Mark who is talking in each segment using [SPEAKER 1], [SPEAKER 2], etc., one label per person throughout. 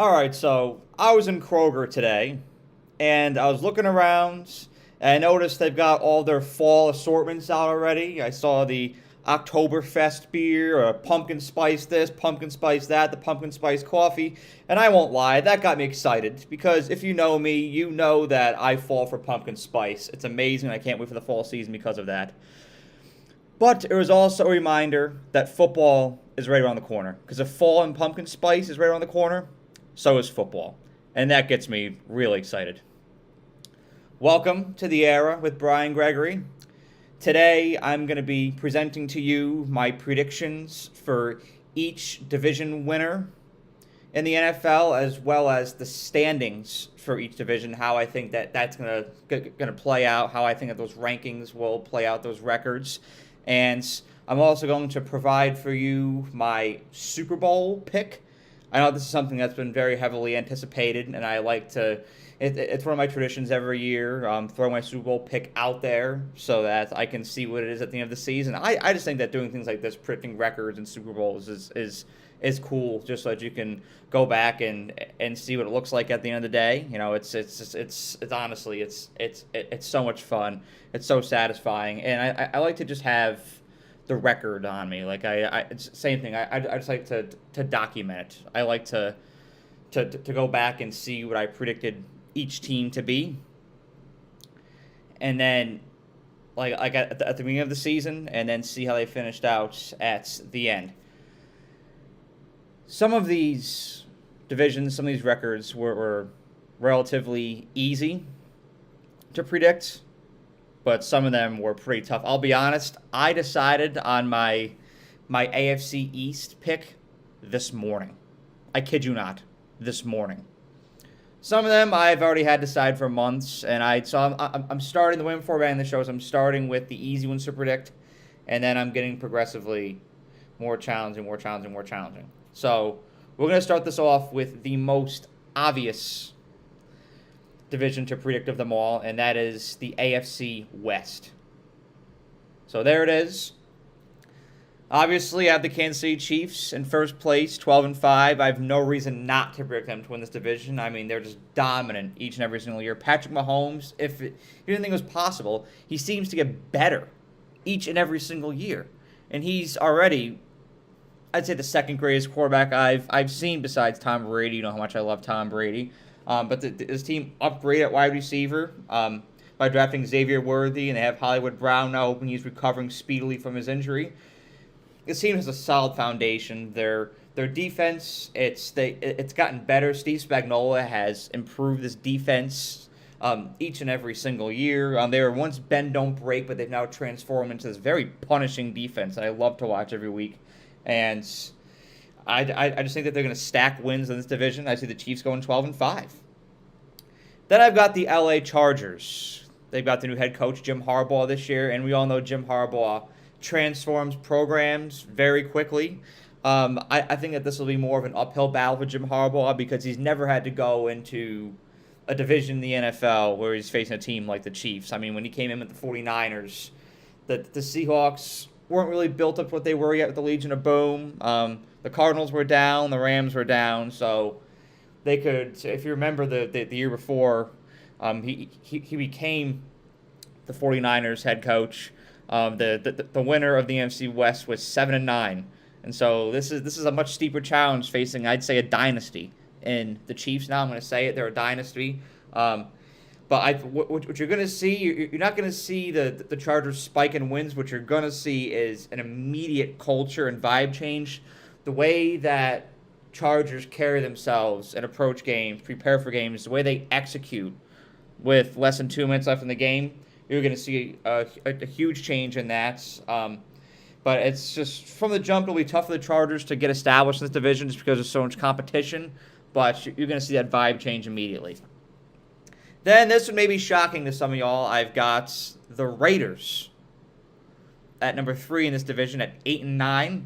[SPEAKER 1] All right, so I was in Kroger today, and I was looking around, and I noticed they've got all their fall assortments out already. I saw the Oktoberfest beer, pumpkin spice this, pumpkin spice that, the pumpkin spice coffee, and I won't lie, that got me excited because if you know me, you know that I fall for pumpkin spice. It's amazing. I can't wait for the fall season because of that. But it was also a reminder that football is right around the corner. Because if fall and pumpkin spice is right around the corner, so is football. And that gets me really excited. Welcome to the era with Brian Gregory. Today I'm going to be presenting to you my predictions for each division winner in the NFL, as well as the standings for each division, how I think that's going to play out, how I think that those rankings will play out, those records. And I'm also going to provide for you my Super Bowl pick. I know this is something that's been very heavily anticipated, and I like to, it's one of my traditions every year, throw my Super Bowl pick out there so that I can see what it is at the end of the season. I just think that doing things like this, predicting records and Super Bowls is cool, just so that you can go back and see what it looks like at the end of the day. You know, it's honestly it's so much fun. It's so satisfying, and I like to just have the record on me. Like it's same thing. I just like to document it. I like to go back and see what I predicted each team to be, and then like at the beginning of the season, and then see how they finished out at the end. Some of these divisions, some of these records were relatively easy to predict, but some of them were pretty tough. I'll be honest, I decided on my AFC East pick this morning. I kid you not, this morning. Some of them I've already had decided for months, and I'm starting the way before we're in the shows. I'm starting with the easy ones to predict, and then I'm getting progressively more challenging. So we're going to start this off with the most obvious division to predict of them all, and that is the AFC West. So there it is. Obviously, I have the Kansas City Chiefs in first place, 12-5. I have no reason not to predict them to win this division. I mean, they're just dominant each and every single year. Patrick Mahomes, if you didn't think it was possible, he seems to get better each and every single year. And he's already, I'd say, the second greatest quarterback I've seen besides Tom Brady. You know how much I love Tom Brady. But this team upgraded at wide receiver by drafting Xavier Worthy, and they have Hollywood Brown now, hoping he's recovering speedily from his injury. This team has a solid foundation. Their defense, it's gotten better. Steve Spagnuolo has improved this defense each and every single year. They were once bend don't break, but they've now transformed into this very punishing defense that I love to watch every week. And I just think that they're going to stack wins in this division. I see the Chiefs going 12-5. Then I've got the LA Chargers. They've got the new head coach, Jim Harbaugh, this year, and we all know Jim Harbaugh transforms programs very quickly. I think that this will be more of an uphill battle for Jim Harbaugh because he's never had to go into a division in the NFL where he's facing a team like the Chiefs. I mean, when he came in with the 49ers, the Seahawks weren't really built up what they were yet with the Legion of Boom. The Cardinals were down, the Rams were down, so they could, if you remember the year before, he became the 49ers head coach. The winner of the NFC West was 7-9, and so this is a much steeper challenge facing, I'd say, a dynasty. And the Chiefs now, I'm going to say it, they're a dynasty. But what you're going to see, you're not going to see the Chargers spike in wins. What you're going to see is an immediate culture and vibe change. The way that Chargers carry themselves and approach games, prepare for games, the way they execute with less than 2 minutes left in the game, you're going to see a huge change in that. But it's just, from the jump, it'll be tough for the Chargers to get established in this division just because there's so much competition. But you're going to see that vibe change immediately. Then this one may be shocking to some of y'all. I've got the Raiders at number 3 in this division at 8-9.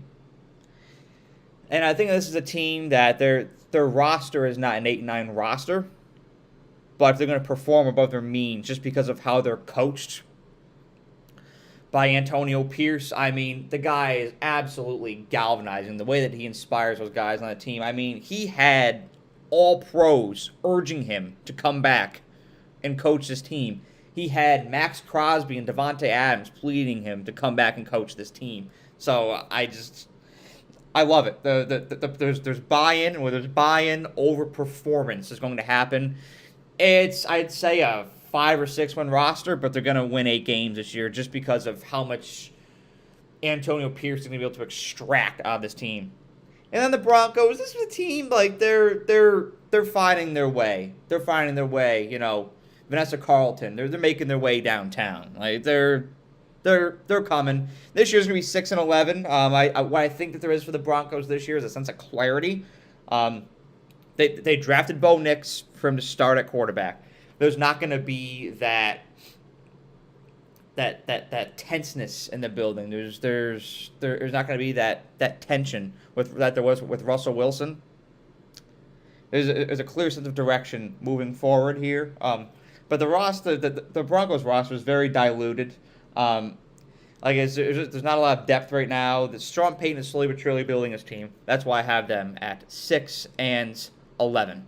[SPEAKER 1] And I think this is a team that their roster is not an 8-9 roster, but they're going to perform above their means just because of how they're coached by Antonio Pierce. I mean, the guy is absolutely galvanizing. The way that he inspires those guys on the team. I mean, he had all pros urging him to come back and coach this team. He had Max Crosby and Devontae Adams pleading him to come back and coach this team. So I love it. There's buy-in, and where there's buy-in, over-performance is going to happen. It's, I'd say, a 5 or 6 win roster, but they're going to win 8 games this year just because of how much Antonio Pierce is going to be able to extract out of this team. And then the Broncos, this is a team, like, they're finding their way. They're finding their way, Vanessa Carlton, they're making their way downtown. Like, they're coming. This year's gonna be 6-11. What I think that there is for the Broncos this year is a sense of clarity. They drafted Bo Nix for him to start at quarterback. There's not gonna be that tenseness in the building. There's not gonna be that tension that there was with Russell Wilson. There's a clear sense of direction moving forward here. But the roster, the Broncos roster is very diluted. There's not a lot of depth right now. The Sean Payton is slowly but surely building his team. That's why I have them at 6-11.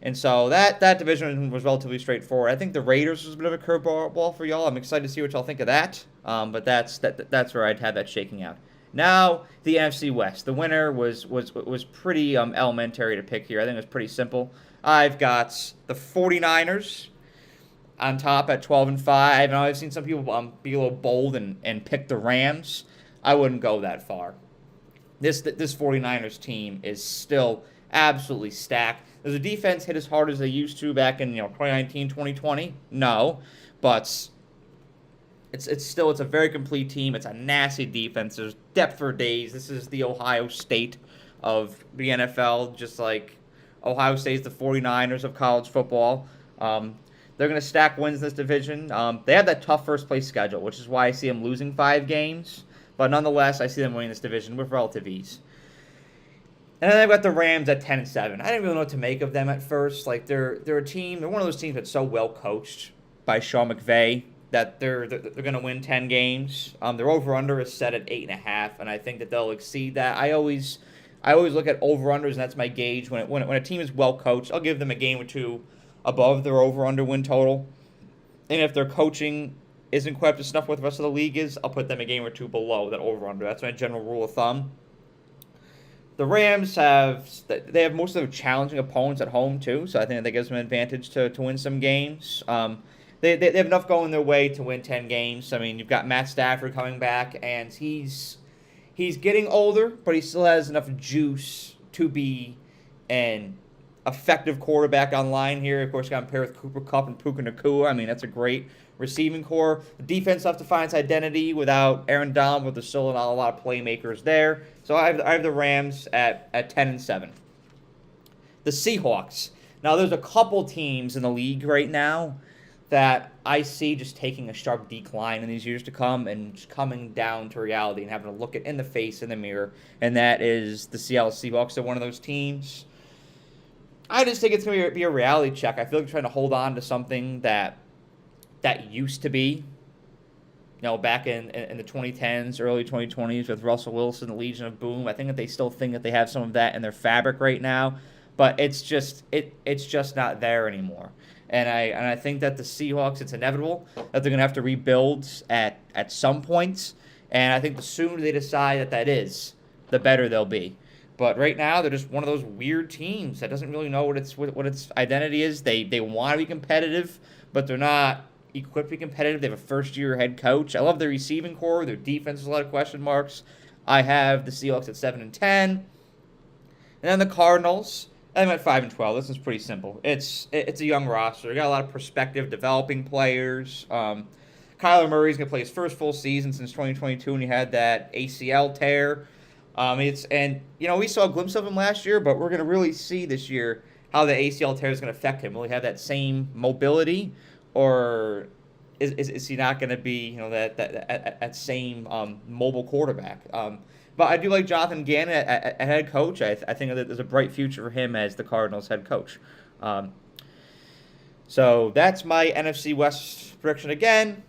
[SPEAKER 1] And so that division was relatively straightforward. I think the Raiders was a bit of a curveball for y'all. I'm excited to see what y'all think of that. But that's where I'd have that shaking out. Now, the NFC West. The winner was pretty elementary to pick here. I think it was pretty simple. I've got the 49ers on top at 12-5. And I've seen some people be a little bold and pick the Rams. I wouldn't go that far. This 49ers team is still absolutely stacked. Does the defense hit as hard as they used to back in 2019, 2020? No, but it's a very complete team. It's a nasty defense. There's depth for days. This is the Ohio State of the NFL, just like Ohio State's the 49ers of college football. They're going to stack wins in this division. They have that tough first-place schedule, which is why I see them losing 5 games. But nonetheless, I see them winning this division with relative ease. And then I've got the Rams at 10-7. I didn't really know what to make of them at first. Like they're a team. They're one of those teams that's so well coached by Sean McVay that they're going to win 10 games. Their over/under is set at 8.5, and I think that they'll exceed that. I always look at over/unders, and that's my gauge. When a team is well coached, I'll give them a game or two above their over/under win total. And if their coaching isn't quite up to snuff with the rest of the league is, I'll put them a game or two below that over/under. That's my general rule of thumb. The Rams have most of their challenging opponents at home too, so I think that gives them an advantage to win some games. They have enough going their way to win 10 games. I mean, you've got Matt Stafford coming back, and he's getting older, but he still has enough juice to be an effective quarterback on line here. Of course, got him paired with Cooper Kupp and Puka Nacua. I mean, that's a great receiving core. The defense has to find its identity without Aaron Donald, but there's still not a lot of playmakers there. So I have the Rams at 10-7. The Seahawks. Now, there's a couple teams in the league right now that I see just taking a sharp decline in these years to come and just coming down to reality and having to look it in the face in the mirror, and that is the Seattle Seahawks. They're one of those teams. I just think it's going to be a reality check. I feel like they're trying to hold on to something that used to be, back in the 2010s, early 2020s with Russell Wilson, the Legion of Boom. I think that they still think that they have some of that in their fabric right now, but it's just not there anymore. And I think that the Seahawks, it's inevitable that they're going to have to rebuild at some point. And I think the sooner they decide that is, the better they'll be. But right now, they're just one of those weird teams that doesn't really know what its identity is. They want to be competitive, but they're not equipped to be competitive. They have a first-year head coach. I love their receiving core. Their defense has a lot of question marks. I have the Seahawks at 7-10. And then the Cardinals, I'm at 5-12. This is pretty simple. It's a young roster. They got a lot of perspective, developing players. Kyler Murray's going to play his first full season since 2022, and he had that ACL tear. We saw a glimpse of him last year, but we're going to really see this year how the ACL tear is going to affect him. Will he have that same mobility, or is he not going to be that same mobile quarterback? But I do like Jonathan Gannon at head coach. I think that there's a bright future for him as the Cardinals head coach. So that's my NFC West prediction again.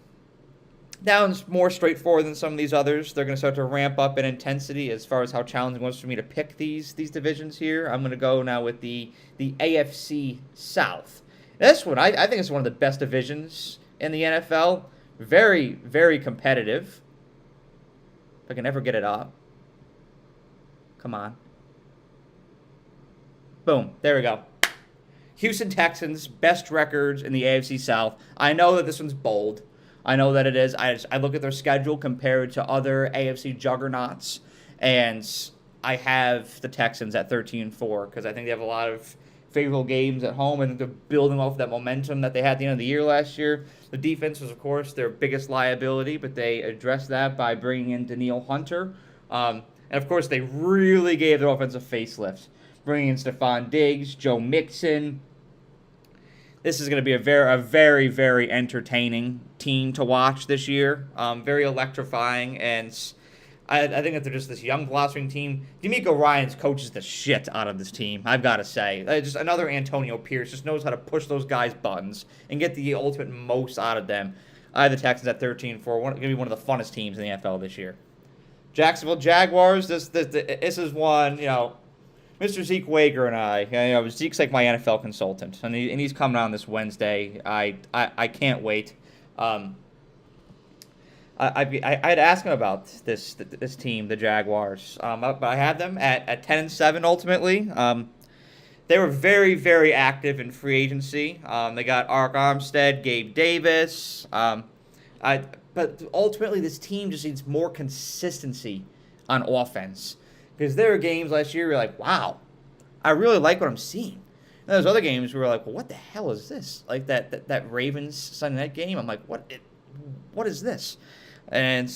[SPEAKER 1] That one's more straightforward than some of these others. They're going to start to ramp up in intensity as far as how challenging it was for me to pick these divisions here. I'm going to go now with the AFC South. This one, I think it's one of the best divisions in the NFL. Very, very competitive. If I can ever get it up. Come on. Boom. There we go. Houston Texans, best records in the AFC South. I know that this one's bold. I know that it is. I look at their schedule compared to other AFC juggernauts, and I have the Texans at 13-4 because I think they have a lot of favorable games at home, and they're building off that momentum that they had at the end of the year last year. The defense was, of course, their biggest liability, but they addressed that by bringing in Danielle Hunter. And, of course, they really gave their offensive facelift, bringing in Stephon Diggs, Joe Mixon. This is going to be a very, very entertaining team to watch this year. Very electrifying, and I think that they're just this young, blossoming team. D'Amico Ryans coaches the shit out of this team, I've got to say. Just another Antonio Pierce, just knows how to push those guys' buttons and get the ultimate most out of them. I have the Texans at 13-4. Going to be one of the funnest teams in the NFL this year. Jacksonville Jaguars, this is one, Mr. Zeke Wager and I, Zeke's like my NFL consultant, and he's coming on this Wednesday. I can't wait. I'd ask him about this team, the Jaguars. But I had them at 10-7 ultimately. They were very, very active in free agency. They got Ark Armstead, Gabe Davis. But ultimately, this team just needs more consistency on offense. Because there were games last year where you're like, wow, I really like what I'm seeing. And there's other games where we're like, well, what the hell is this? Like that Ravens Sunday night game, I'm like, what is this? And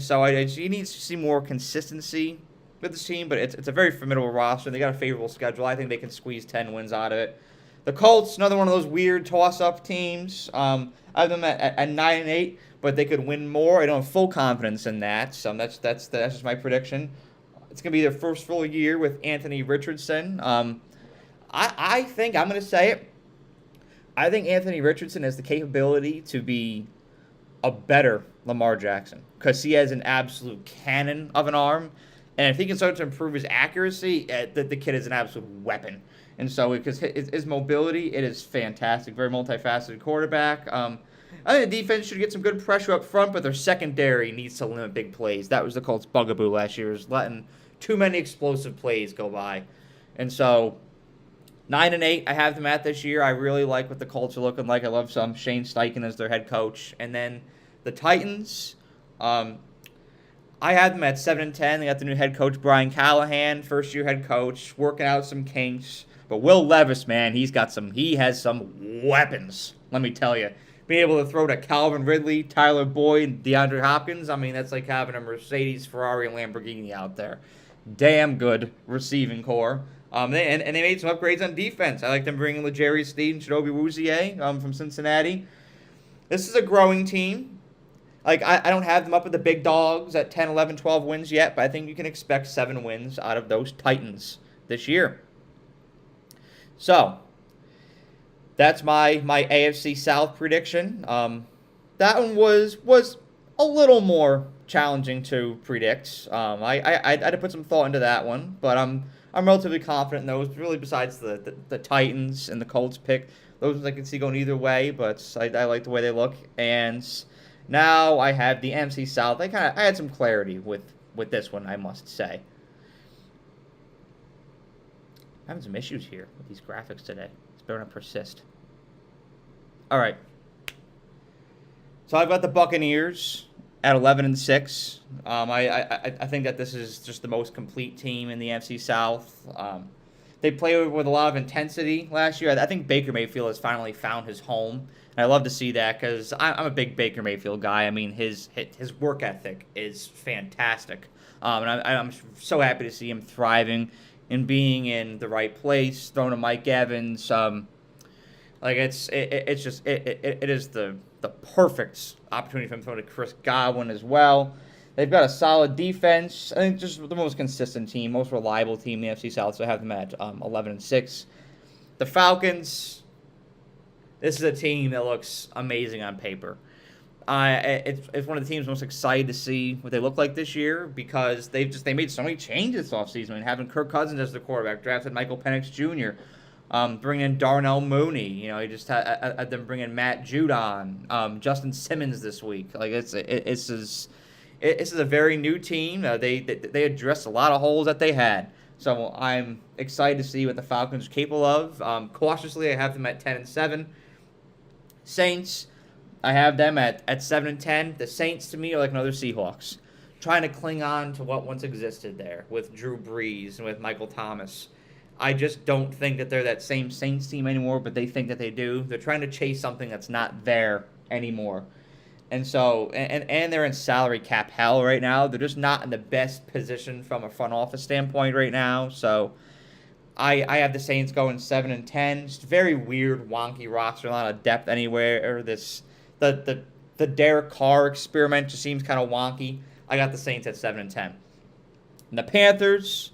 [SPEAKER 1] so you need to see more consistency with this team, but it's a very formidable roster. They got a favorable schedule. I think they can squeeze 10 wins out of it. The Colts, another one of those weird toss-up teams. I have them at 9-8, but they could win more. I don't have full confidence in that. So that's just my prediction. It's going to be their first full year with Anthony Richardson. I think, I'm going to say it, I think Anthony Richardson has the capability to be a better Lamar Jackson because he has an absolute cannon of an arm. And if he can start to improve his accuracy, the kid is an absolute weapon. And so because his mobility, it is fantastic. Very multifaceted quarterback. I think the defense should get some good pressure up front, but their secondary needs to limit big plays. That was the Colts' bugaboo last year, was letting too many explosive plays go by. And so 9-8, I have them at this year. I really like what the Colts are looking like. I love some Shane Steichen as their head coach. And then the Titans, I had them at 7-10. They got the new head coach, Brian Callahan, first-year head coach, working out some kinks. But Will Levis, man, he has some weapons, let me tell you. Being able to throw to Calvin Ridley, Tyler Boyd, DeAndre Hopkins, I mean, that's like having a Mercedes, Ferrari, and Lamborghini out there. Damn good receiving core. And they made some upgrades on defense. I like them bringing L'Jarius Sneed and Chidobe Awuzie from Cincinnati. This is a growing team. Like, I don't have them up with the big dogs at 10, 11, 12 wins yet, but I think you can expect 7 wins out of those Titans this year. So, that's my AFC South prediction. That one was a little more challenging to predict. I had to put some thought into that one, but I'm relatively confident in those. Really, besides the Titans and the Colts pick, those ones I can see going either way. But I like the way they look. And now I have the NFC South. I had some clarity with this one, I must say. I'm having some issues here with these graphics today. It's going to persist. All right. So I've got the Buccaneers at 11-6. I think that this is just the most complete team in the NFC South. They played with a lot of intensity last year. I think Baker Mayfield has finally found his home. And I love to see that because I'm a big Baker Mayfield guy. I mean, his work ethic is fantastic. And I'm so happy to see him thriving and being in the right place, throwing to Mike Evans. It is the perfect opportunity for him to throw to Chris Godwin as well. They've got a solid defense. I think just the most consistent team, most reliable team in the NFC South. So I have them at 11-6. The Falcons. This is a team that looks amazing on paper. It's one of the teams I'm most excited to see what they look like this year because they made so many changes this offseason. I mean, having Kirk Cousins as the quarterback, drafted Michael Penix Jr., bringing in Darnell Mooney. You just had them bring in Matt Judon, Justin Simmons this week. Like it's a very new team. They addressed a lot of holes that they had. So I'm excited to see what the Falcons are capable of. Cautiously, I have them at 10-7. Saints, I have them at 7-10. The Saints to me are like another Seahawks, trying to cling on to what once existed there with Drew Brees and with Michael Thomas. I just don't think that they're that same Saints team anymore, but they think that they do. They're trying to chase something that's not there anymore. And so, and they're in salary cap hell right now. They're just not in the best position from a front office standpoint right now. So, I have the Saints going 7-10. Just very weird, wonky roster, a lot of depth anywhere. The Derek Carr experiment just seems kind of wonky. I got the Saints at 7-10. And the Panthers,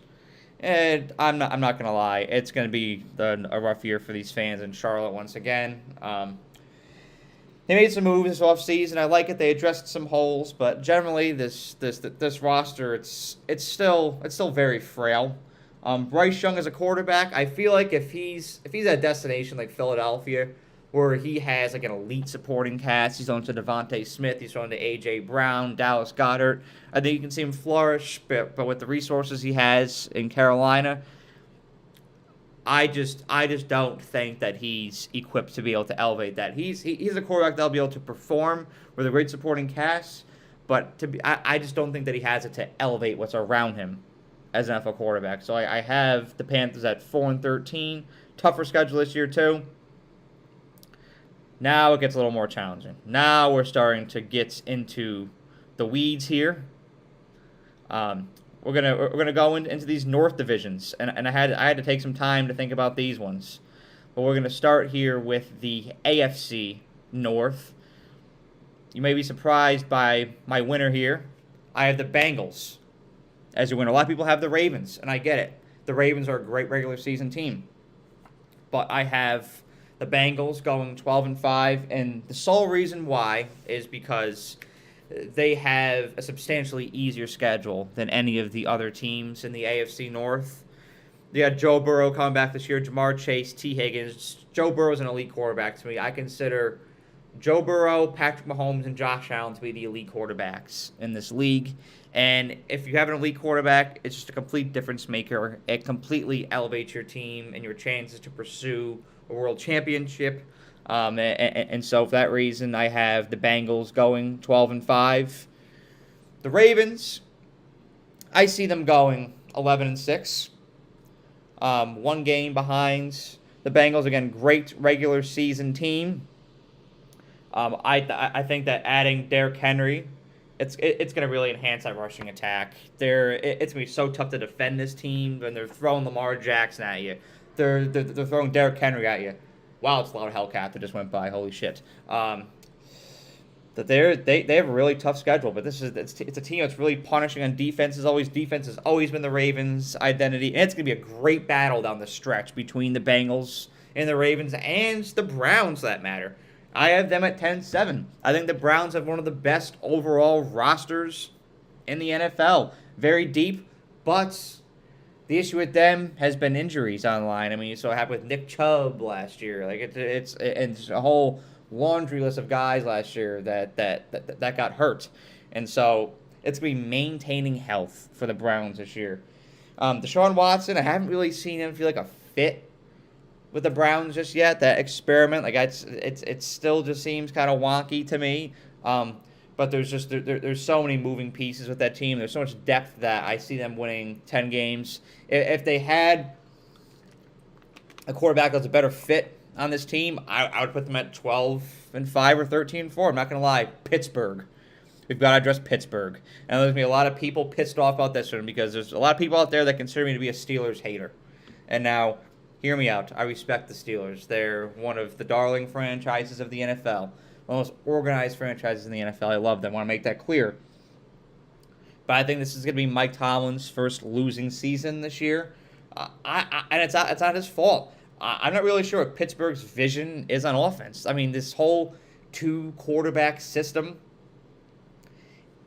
[SPEAKER 1] I'm not gonna lie, it's gonna be a rough year for these fans in Charlotte once again. They made some moves this offseason. I like it. They addressed some holes, but generally this roster it's still very frail. Bryce Young as a quarterback, I feel like if he's at a destination like Philadelphia, where he has like an elite supporting cast, he's on to Devontae Smith, he's on to A.J. Brown, Dallas Goedert, I think you can see him flourish, but with the resources he has in Carolina, I just don't think that he's equipped to be able to elevate that. He's a quarterback that'll be able to perform with a great supporting cast, but I just don't think that he has it to elevate what's around him as an NFL quarterback. So I have the Panthers at 4-13. Tougher schedule this year too. Now it gets a little more challenging. Now we're starting to get into the weeds here. We're gonna go into these North divisions, and I had to take some time to think about these ones. But we're gonna start here with the AFC North. You may be surprised by my winner here. I have the Bengals as your winner. A lot of people have the Ravens, and I get it. The Ravens are a great regular season team, but I have the Bengals going 12-5, and the sole reason why is because they have a substantially easier schedule than any of the other teams in the AFC North. They got Joe Burrow coming back this year, Jamar Chase, T. Higgins. Joe Burrow's an elite quarterback to me. I consider Joe Burrow, Patrick Mahomes, and Josh Allen to be the elite quarterbacks in this league. And if you have an elite quarterback, it's just a complete difference maker. It completely elevates your team and your chances to pursue a world championship. And so for that reason, I have the Bengals going 12-5. The Ravens, I see them going 11-6. One game behind the Bengals. Again, great regular season team. I think that adding Derrick Henry, it's going to really enhance that rushing attack. It's going to be so tough to defend this team when they're throwing Lamar Jackson at you. They're throwing Derrick Henry at you. Wow, it's a lot of Hellcat that just went by. Holy shit. That they have a really tough schedule, but it's a team that's really punishing on defense. Defense has always been the Ravens' identity, and it's going to be a great battle down the stretch between the Bengals and the Ravens and the Browns, for that matter. I have them at 10-7. I think the Browns have one of the best overall rosters in the NFL. Very deep, but the issue with them has been injuries on the line. I mean, you saw it happen with Nick Chubb last year. Like it's a whole laundry list of guys last year that got hurt, and so it's gonna be maintaining health for the Browns this year. Deshaun Watson, I haven't really seen him feel like a fit with the Browns just yet. That experiment, like it still just seems kind of wonky to me. But there's so many moving pieces with that team. There's so much depth that I see them winning 10 games. If they had a quarterback that's a better fit on this team, I would put them at 12-5 or 13-4. I'm not gonna lie. Pittsburgh. We've got to address Pittsburgh. And there's going to be a lot of people pissed off about this one because there's a lot of people out there that consider me to be a Steelers hater. And now, hear me out. I respect the Steelers. They're one of the darling franchises of the NFL. One of the most organized franchises in the NFL. I love them. I want to make that clear. But I think this is going to be Mike Tomlin's first losing season this year. And it's not his fault. I'm not really sure what Pittsburgh's vision is on offense. I mean, this whole two-quarterback system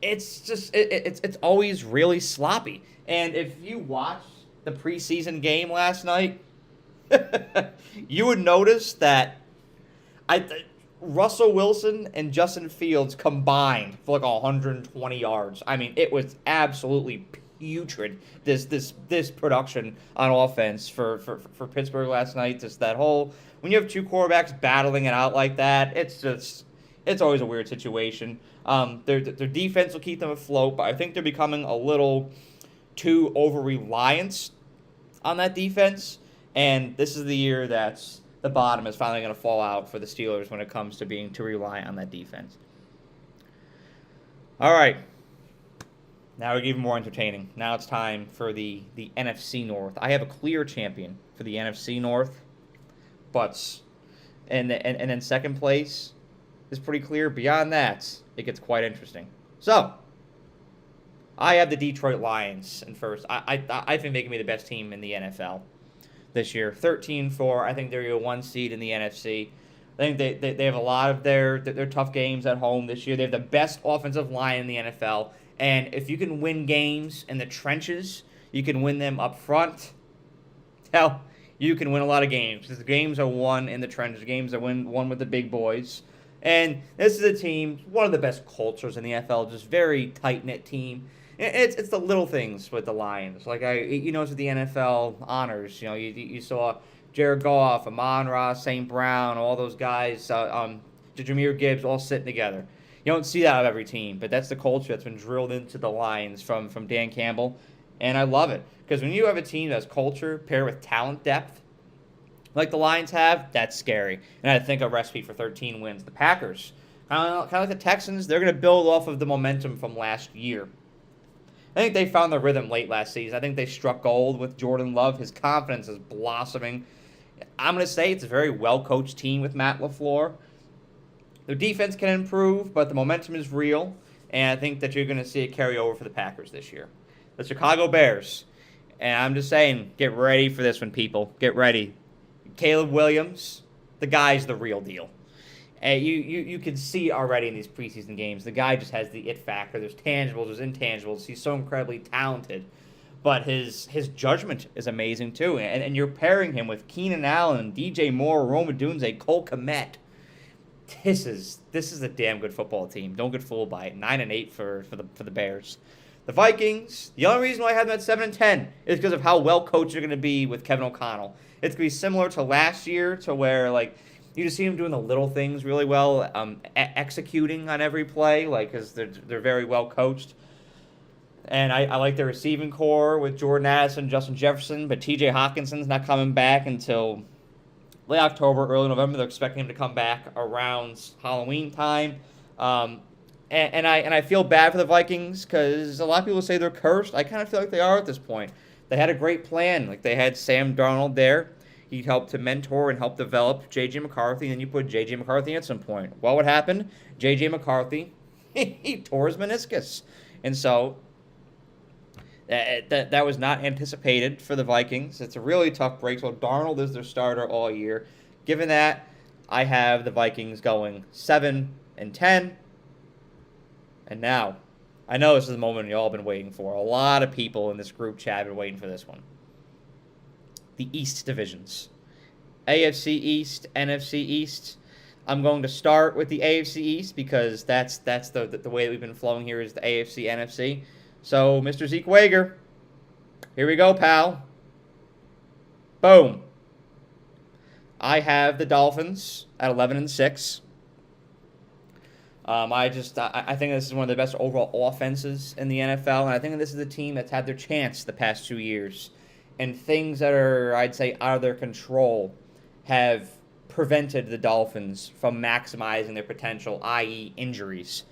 [SPEAKER 1] it's always really sloppy. And if you watched the preseason game last night, you would notice that Russell Wilson and Justin Fields combined for like 120 yards. I mean, it was absolutely putrid. This production on offense for Pittsburgh last night. Just that whole, when you have two quarterbacks battling it out like that, it's always a weird situation. Their defense will keep them afloat, but I think they're becoming a little too over-reliant on that defense. And this is the year that's the bottom is finally going to fall out for the Steelers when it comes to being too reliant on that defense. All right. Now we're even more entertaining. Now it's time for the NFC North. I have a clear champion for the NFC North, but and then second place is pretty clear. Beyond that, it gets quite interesting. So, I have the Detroit Lions in first. I think they can be the best team in the NFL this year. 13-4. I think they're a 1 seed in the NFC. I think they have a lot of their tough games at home this year. They have the best offensive line in the NFL. And if you can win games in the trenches, you can win them up front. Hell, you can win a lot of games. Because the games are won in the trenches. The games are won with the big boys. And this is a team, one of the best cultures in the NFL. Just very tight-knit team. It's the little things with the Lions. Like, you notice with the NFL honors, you saw Jared Goff, Amon-Ra, St. Brown, all those guys, Jameer Gibbs all sitting together. You don't see that out of every team, but that's the culture that's been drilled into the Lions from Dan Campbell, and I love it. Because when you have a team that has culture paired with talent depth, like the Lions have, that's scary. And I think a recipe for 13 wins. The Packers, kind of like the Texans, they're going to build off of the momentum from last year. I think they found their rhythm late last season. I think they struck gold with Jordan Love. His confidence is blossoming. I'm going to say it's a very well-coached team with Matt LaFleur. Their defense can improve, but the momentum is real, and I think that you're going to see it carry over for the Packers this year. The Chicago Bears, and I'm just saying, get ready for this one, people. Get ready. Caleb Williams, the guy's the real deal. And you can see already in these preseason games, the guy just has the it factor. There's tangibles, there's intangibles. He's so incredibly talented. But his judgment is amazing, too. And you're pairing him with Keenan Allen, DJ Moore, Rome Odunze, Cole Kmet. This is a damn good football team. Don't get fooled by it. 9-8 for the Bears. The Vikings, the only reason why I have them at 7-10 is because of how well coached they're going to be with Kevin O'Connell. It's going to be similar to last year, to where, like, you just see them doing the little things really well, executing on every play, like, because they're very well coached. And I like their receiving core with Jordan Addison, Justin Jefferson, but T.J. Hawkinson's not coming back until late October, early November. They're expecting him to come back around Halloween time. And I feel bad for the Vikings because a lot of people say they're cursed. I kind of feel like they are at this point. They had a great plan. Like, they had Sam Darnold there. He helped to mentor and help develop J.J. McCarthy, and then you put J.J. McCarthy at some point. Well, what happened? J.J. McCarthy, he tore his meniscus. And so that was not anticipated for the Vikings. It's a really tough break. So Darnold is their starter all year. Given that, I have the Vikings going 7-10. And now, I know this is the moment you all been waiting for. A lot of people in this group chat have been waiting for this one. The East divisions. AFC East, NFC East. I'm going to start with the AFC East because that's the way that we've been flowing here is the AFC, NFC. So, Mr. Zeke Wager, here we go, pal. Boom. I have the Dolphins at 11-6. I think this is one of the best overall offenses in the NFL, and I think this is a team that's had their chance the past 2 years. And things that are, I'd say, out of their control have prevented the Dolphins from maximizing their potential, i.e. injuries.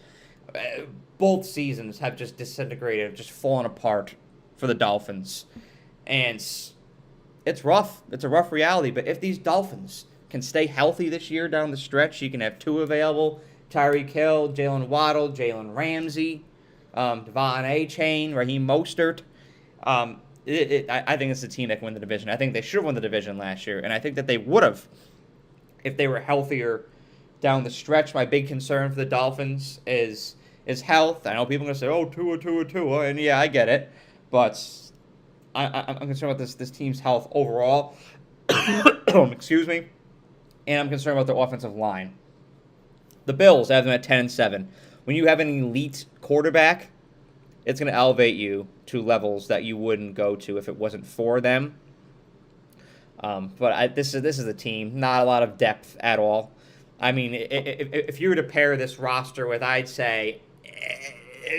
[SPEAKER 1] Both seasons have just disintegrated, just fallen apart for the Dolphins. And it's rough. It's a rough reality. But if these Dolphins can stay healthy this year down the stretch, you can have two available, Tyreek Hill, Jalen Waddle, Jalen Ramsey, Devon A-Chain, Raheem Mostert. I think it's a team that can win the division. I think they should have won the division last year, and I think that they would have if they were healthier down the stretch. My big concern for the Dolphins is is health. I know people are going to say, oh, Tua, and yeah, I get it. But I'm concerned about this team's health overall. Excuse me. And I'm concerned about their offensive line. The Bills, I have them at 10-7. When you have an elite quarterback, it's going to elevate you to levels that you wouldn't go to if it wasn't for them. But this is a team, not a lot of depth at all. I mean, if you were to pair this roster with, I'd say,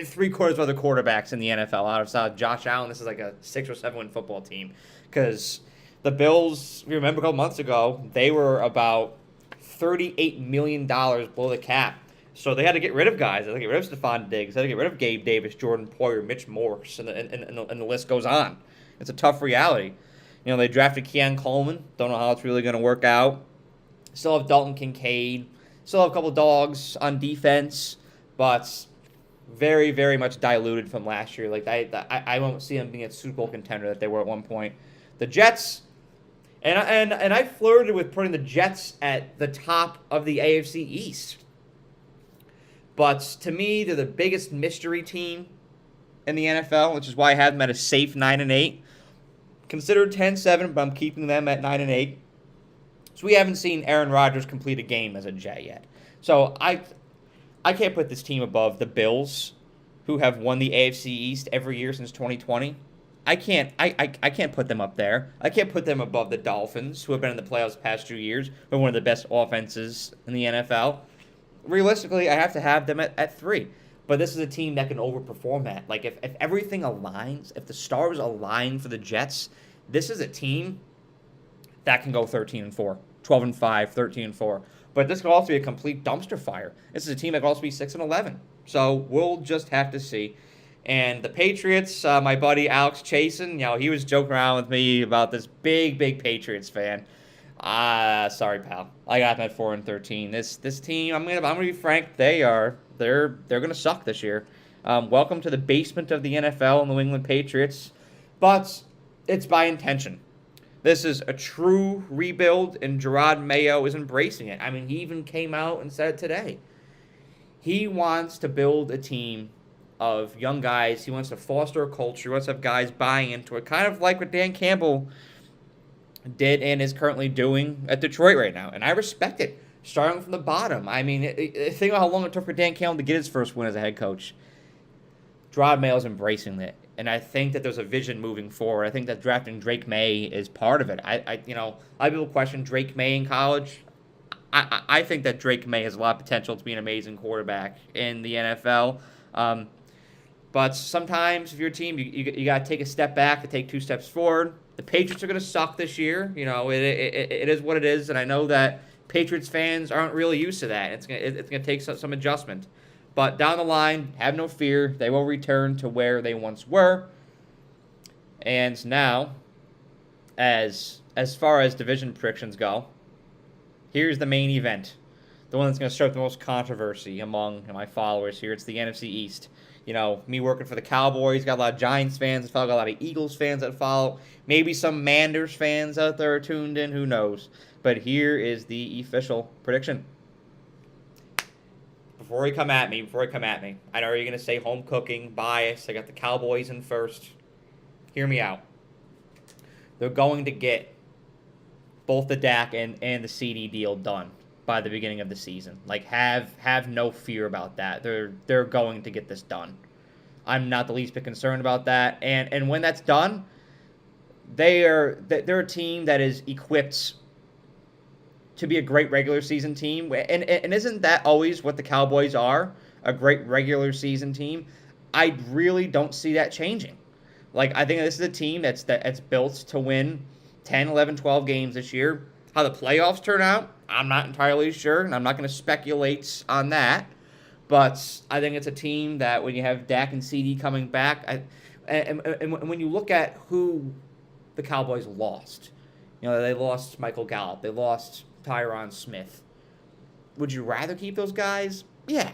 [SPEAKER 1] 3/4 of other quarterbacks in the NFL out of South, Josh Allen, this is like a 6 or 7 win football team. Because the Bills, if you remember a couple months ago, they were about $38 million below the cap. So they had to get rid of guys. They had to get rid of Stephon Diggs. They had to get rid of Gabe Davis, Jordan Poyer, Mitch Morse, and the list goes on. It's a tough reality. They drafted Keon Coleman. Don't know how it's really going to work out. Still have Dalton Kincaid. Still have a couple dogs on defense, but very, very much diluted from last year. Like I won't see them being a Super Bowl contender that they were at one point. The Jets, and I flirted with putting the Jets at the top of the AFC East. But to me, they're the biggest mystery team in the NFL, which is why I have them at a safe 9-8. Considered 10-7, but I'm keeping them at 9-8. So we haven't seen Aaron Rodgers complete a game as a Jet yet. So I can't put this team above the Bills, who have won the AFC East every year since 2020. I can't put them up there. I can't put them above the Dolphins, who have been in the playoffs the past 2 years, who are one of the best offenses in the NFL. Realistically, I have to have them at 3. But this is a team that can overperform that. Like, if everything aligns, if the stars align for the Jets, this is a team that can go 13-4, 12-5, 13-4. But this could also be a complete dumpster fire. This is a team that could also be 6-11. So we'll just have to see. And the Patriots, my buddy Alex Chasen, he was joking around with me about this big Patriots fan. Sorry, pal. I got them at 4-13. This team, I'm gonna be frank, they're gonna suck this year. Welcome to the basement of the NFL, New England Patriots, but it's by intention. This is a true rebuild, and Gerard Mayo is embracing it. I mean, he even came out and said it today. He wants to build a team of young guys. He wants to foster a culture. He wants to have guys buying into it, kind of like what Dan Campbell did and is currently doing at Detroit right now. And I respect it, starting from the bottom. I mean, think about how long it took for Dan Campbell to get his first win as a head coach. Gerard Mayo's embracing it. And I think that there's a vision moving forward. I think that drafting Drake May is part of it. A lot of people question Drake May in college. I think that Drake May has a lot of potential to be an amazing quarterback in the NFL. But sometimes if you're a team, you got to take a step back to take 2 steps forward. The Patriots are going to suck this year. It is what it is, and I know that Patriots fans aren't really used to that. It's gonna take some adjustment. But down the line, have no fear. They will return to where they once were. And now, as far as division predictions go, here's the main event. The one that's going to start the most controversy among my followers here. It's the NFC East. Me working for the Cowboys, got a lot of Giants fans that follow, got a lot of Eagles fans that follow. Maybe some Manders fans out there are tuned in, who knows. But here is the official prediction. Before you come at me, I know you're going to say home cooking, bias. I got the Cowboys in first. Hear me out. They're going to get both the Dak and the CD deal done by the beginning of the season. Like, have no fear about that. They're going to get this done. I'm not the least bit concerned about that. And when that's done, they're a team that is equipped to be a great regular season team. And isn't that always what the Cowboys are? A great regular season team? I really don't see that changing. Like, I think this is a team that's built to win 10, 11, 12 games this year. How the playoffs turn out, I'm not entirely sure, and I'm not going to speculate on that. But I think it's a team that when you have Dak and CD coming back, and when you look at who the Cowboys lost, they lost Michael Gallup, they lost Tyron Smith. Would you rather keep those guys? Yeah.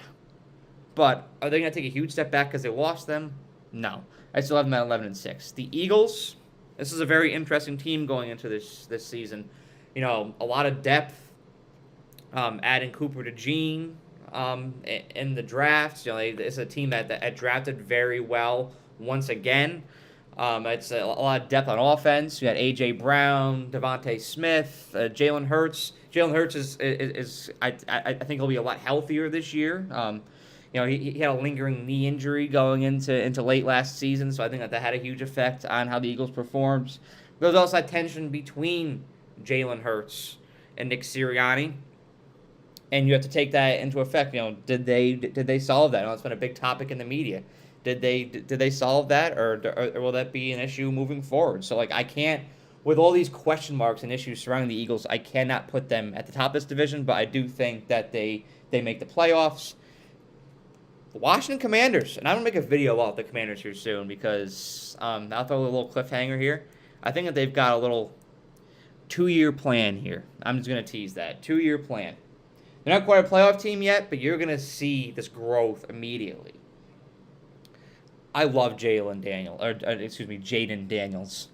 [SPEAKER 1] But are they going to take a huge step back because they lost them? No. I still have them at 11-6. The Eagles, this is a very interesting team going into this season. A lot of depth, adding Cooper to Gene, in the drafts. It's a team that drafted very well once again. It's a lot of depth on offense. You got A.J. Brown, Devontae Smith, Jalen Hurts. Jalen Hurts is I think he'll be a lot healthier this year. He had a lingering knee injury going into late last season, so I think that had a huge effect on how the Eagles performed. There's also that tension between Jalen Hurts and Nick Sirianni, and you have to take that into effect. Did they solve that? It's been a big topic in the media. Did they solve that, or will that be an issue moving forward? So I can't, with all these question marks and issues surrounding the Eagles, I cannot put them at the top of this division. But I do think that they make the playoffs. The Washington Commanders, and I'm gonna make a video about the Commanders here soon because I'll throw a little cliffhanger here. I think that they've got a little 2-year plan here. I'm just gonna tease that 2-year plan. They're not quite a playoff team yet, but you're gonna see this growth immediately. I love Jaden Daniels.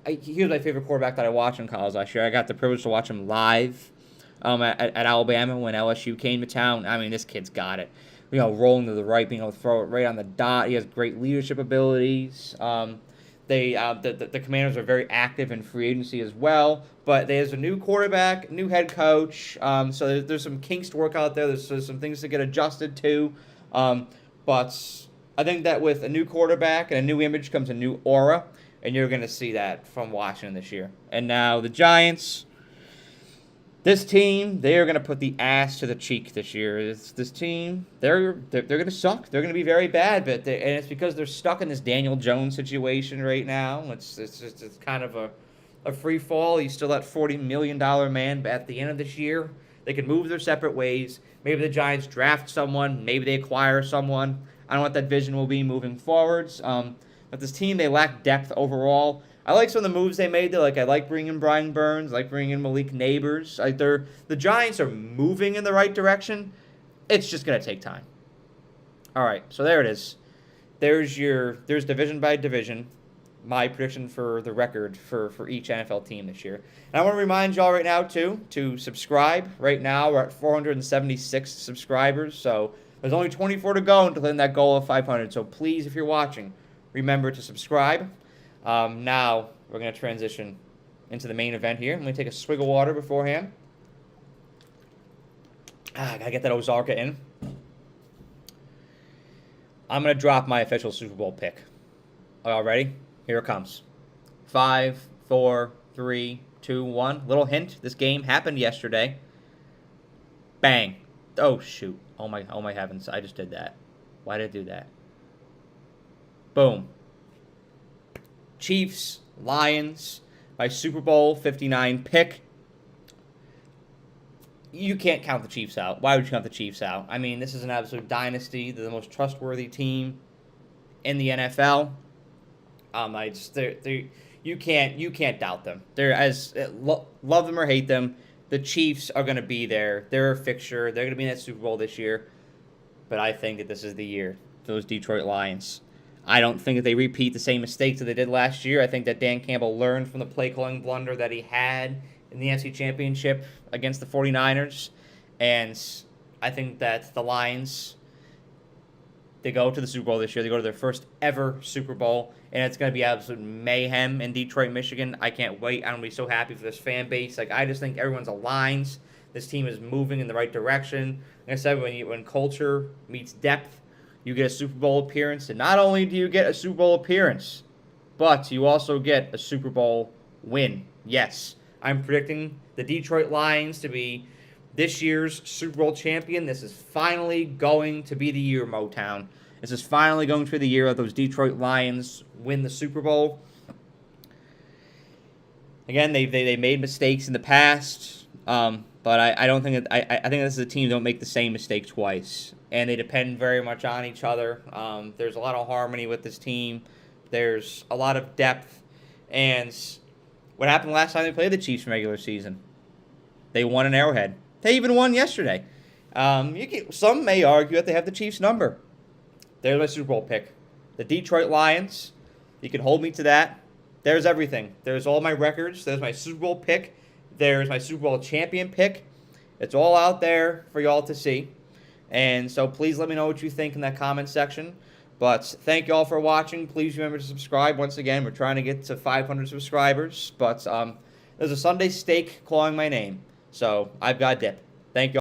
[SPEAKER 1] He was my favorite quarterback that I watched in college last year. I got the privilege to watch him live at Alabama when LSU came to town. I mean, this kid's got it. Rolling to the right, being able to throw it right on the dot. He has great leadership abilities. The Commanders are very active in free agency as well. But there's a new quarterback, new head coach. So there's some kinks to work out there. There's some things to get adjusted to. But I think that with a new quarterback and a new image comes a new aura, and you're going to see that from Washington this year. And now the Giants, this team, they are going to put the ass to the cheek this year. This team, they're going to suck. They're going to be very bad, and it's because they're stuck in this Daniel Jones situation right now. It's kind of a free fall. He's still that $40 million man, but at the end of this year, they can move their separate ways. Maybe the Giants draft someone. Maybe they acquire someone. I don't know what that vision will be moving forwards. But this team, they lack depth overall. I like some of the moves they made. I like bringing in Brian Burns. I like bringing in Malik Neighbors. The Giants are moving in the right direction. It's just going to take time. All right, so there it is. There's division by division, my prediction for the record for each NFL team this year. And I want to remind y'all right now, too, to subscribe. Right now, we're at 476 subscribers, so there's only 24 to go until hitting that goal of 500. So please, if you're watching, remember to subscribe. Now we're going to transition into the main event here. I'm going to take a swig of water beforehand. I got to get that Ozarka in. I'm going to drop my official Super Bowl pick. All ready? Here it comes. 5, 4, 3, 2, 1. Little hint, this game happened yesterday. Bang. Oh, shoot. Oh my heavens, I just did that. Why did I do that? Boom. Chiefs, Lions, my Super Bowl 59 pick. You can't count the Chiefs out. Why would you count the Chiefs out? I mean, this is an absolute dynasty. They're the most trustworthy team in the NFL. You can't doubt them. Love them or hate them. The Chiefs are going to be there. They're a fixture. They're going to be in that Super Bowl this year. But I think that this is the year for those Detroit Lions. I don't think that they repeat the same mistakes that they did last year. I think that Dan Campbell learned from the play-calling blunder that he had in the NFC Championship against the 49ers. And I think that the Lions, they go to the Super Bowl this year. They go to their first ever Super Bowl. And it's going to be absolute mayhem in Detroit, Michigan. I can't wait. I'm going to be so happy for this fan base. I just think everyone's aligned. This team is moving in the right direction. Like I said, when culture meets depth, you get a Super Bowl appearance. And not only do you get a Super Bowl appearance, but you also get a Super Bowl win. Yes, I'm predicting the Detroit Lions to be this year's Super Bowl champion. This is finally going to be the year, Motown. This is finally going to be the year that those Detroit Lions win the Super Bowl. Again, they made mistakes in the past, but I don't think that I think this is a team that don't make the same mistake twice, and they depend very much on each other. There's a lot of harmony with this team. There's a lot of depth, and what happened last time they played the Chiefs in regular season? They won in Arrowhead. They even won yesterday. Some may argue that they have the Chiefs number. There's my Super Bowl pick. The Detroit Lions. You can hold me to that. There's everything. There's all my records. There's my Super Bowl pick. There's my Super Bowl champion pick. It's all out there for y'all to see. And so please let me know what you think in that comment section. But thank you all for watching. Please remember to subscribe. Once again, we're trying to get to 500 subscribers. But there's a Sunday steak calling my name. So I've got dip. Thank you all.